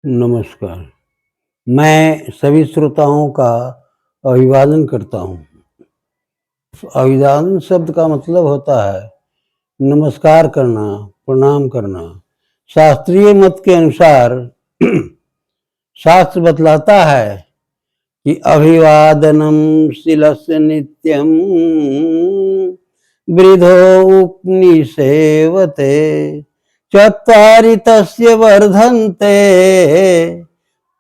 नमस्कार। मैं सभी श्रोताओं का अभिवादन करता हूँ। अभिवादन शब्द का मतलब होता है नमस्कार करना, प्रणाम करना। शास्त्रीय मत के अनुसार शास्त्र बतलाता है कि अभिवादनम शिलस्य नित्यम वृद्धो उपनिषेवते चत्वारि तस्य वर्धन्ते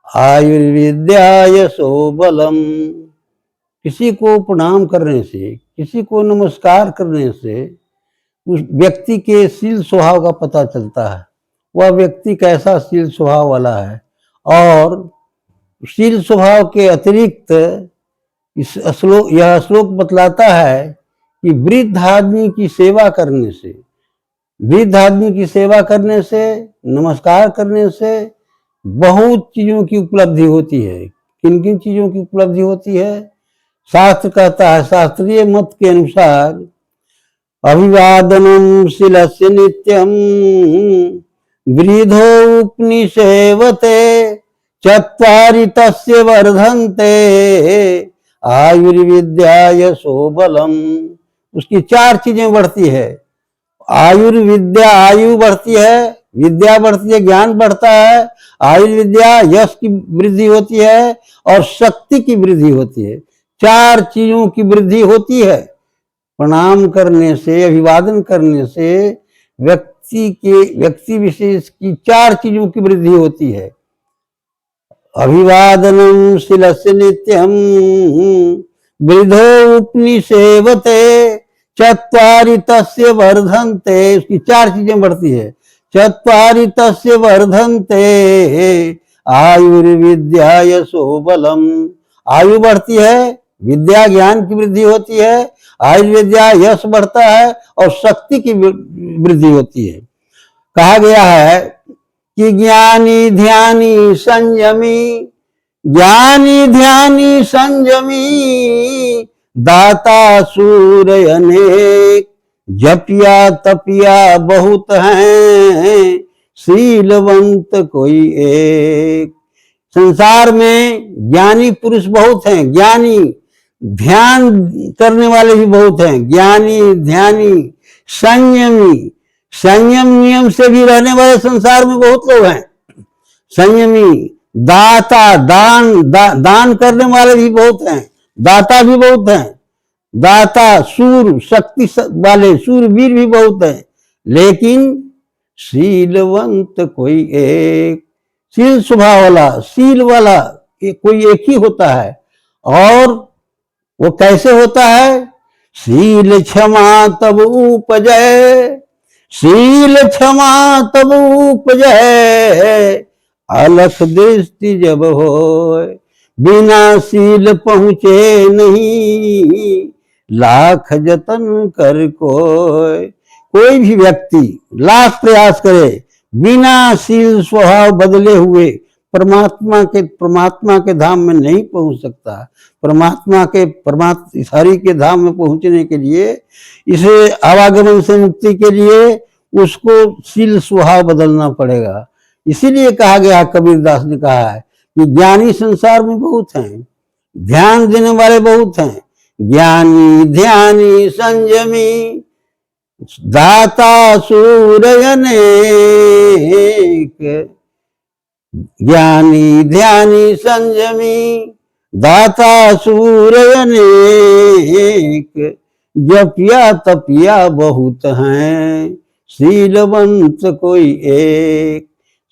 आयुर्विद्याय बलम। किसी को प्रणाम करने से, किसी को नमस्कार करने से उस व्यक्ति के शील स्वभाव का पता चलता है, वह व्यक्ति कैसा शील स्वभाव वाला है। और शील स्वभाव के अतिरिक्त यह श्लोक बतलाता है कि वृद्ध आदमी की सेवा करने से, वृद्ध आदमी की सेवा करने से, नमस्कार करने से बहुत चीजों की उपलब्धि होती है। किन किन चीजों की उपलब्धि होती है? शास्त्र कहता है, शास्त्रीय मत के अनुसार अभिवादनम शिलस्य नित्यम वृद्धो उपनिषेवते चत्वारि तस्य वर्धन्ते आयुर्विद्याय बलम। उसकी 4 चीजें बढ़ती है। आयुर्विद्या, आयु बढ़ती है, विद्या बढ़ती है, ज्ञान बढ़ता है। आयुर्विद्या, यश की वृद्धि होती है और शक्ति की वृद्धि होती है। 4 चीजों की वृद्धि होती है। प्रणाम करने से, अभिवादन करने से व्यक्ति विशेष की 4 चीजों की वृद्धि होती है। अभिवादनम शिलस्य नित्यम वृद्धो उपनिषेवते चत्वारि तस्य वर्धन्ते। उसकी 4 चीजें बढ़ती है। चत्वारि तस्य वर्धन्ते आयुर्विद्याय बलम। आयु बढ़ती है, विद्या ज्ञान की वृद्धि होती है, आयुर्विद्या यश बढ़ता है और शक्ति की वृद्धि होती है। कहा गया है कि ज्ञानी ध्यानी संयमी, ज्ञानी ध्यानी संयमी दाता सूर्य अनेक, जपिया तपिया बहुत हैं शीलवंत कोई एक। संसार में ज्ञानी पुरुष बहुत हैं, ज्ञानी ध्यान करने वाले भी बहुत हैं, ज्ञानी ध्यानी संयमी, संयम नियम से भी रहने वाले संसार में बहुत लोग हैं। संयमी, दाता, दान करने वाले भी बहुत हैं, दाता भी बहुत हैं। दाता, सूर, शक्ति वाले सूरवीर भी बहुत हैं, लेकिन शीलवंत कोई एक। शील स्वभाव वाला, शील वाला कोई एक ही होता है। और वो कैसे होता है? शील क्षमा तब उपजय, शील क्षमा तब उपजय अलख दृष्टि जब होय, बिना शील पहुँचे नहीं लाख जतन कर कोय। कोई भी व्यक्ति लाख प्रयास करे, बिना शील स्वभाव बदले हुए परमात्मा के धाम में नहीं पहुंच सकता। परमात्मा हरि के धाम में पहुंचने के लिए, इसे आवागमन से मुक्ति के लिए उसको शील स्वभाव बदलना पड़ेगा। इसीलिए कहा गया, कबीरदास ने कहा है कि ज्ञानी संसार में बहुत हैं, ध्यान देने वाले बहुत हैं। ज्ञानी ध्यानी संयमी दाता सूर्य अनेक, ज्ञानी ध्यानी संयमी दाता सूर्य अनेक, जपिया तपिया बहुत हैं शीलवंत कोई एक।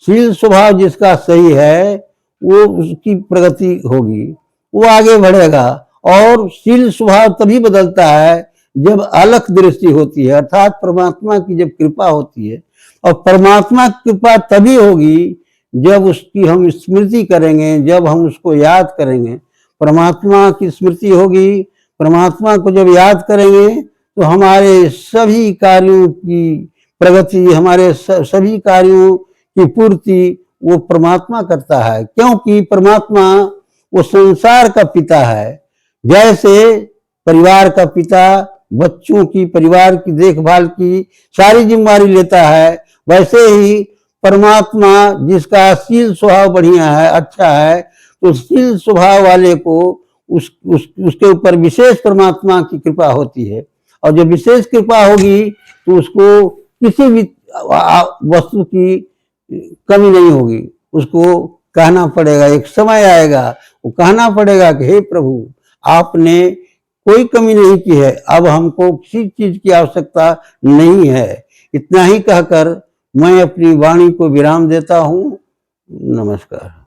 शील स्वभाव जिसका सही है वो उसकी प्रगति होगी, वो आगे बढ़ेगा। और शील स्वभाव तभी बदलता है जब अलख दृष्टि होती है, अर्थात परमात्मा की जब कृपा होती है। और परमात्मा की कृपा तभी होगी जब उसकी हम स्मृति करेंगे, जब हम उसको याद करेंगे। परमात्मा की स्मृति होगी, परमात्मा को जब याद करेंगे तो हमारे सभी कार्यों की प्रगति, हमारे सभी कार्यों की पूर्ति वो परमात्मा करता है। क्योंकि परमात्मा वो संसार का पिता है। जैसे परिवार का पिता बच्चों की, परिवार की देखभाल की सारी जिम्मेदारी लेता है, वैसे ही परमात्मा जिसका शील स्वभाव बढ़िया है, अच्छा है, तो शील स्वभाव वाले को उसके ऊपर विशेष परमात्मा की कृपा होती है। और जब विशेष कृपा होगी तो उसको किसी भी वस्तु की कमी नहीं होगी। उसको कहना पड़ेगा, एक समय आएगा वो कहना पड़ेगा कि हे प्रभु, आपने कोई कमी नहीं की है, अब हमको किसी चीज की आवश्यकता नहीं है। इतना ही कहकर मैं अपनी वाणी को विराम देता हूँ। नमस्कार।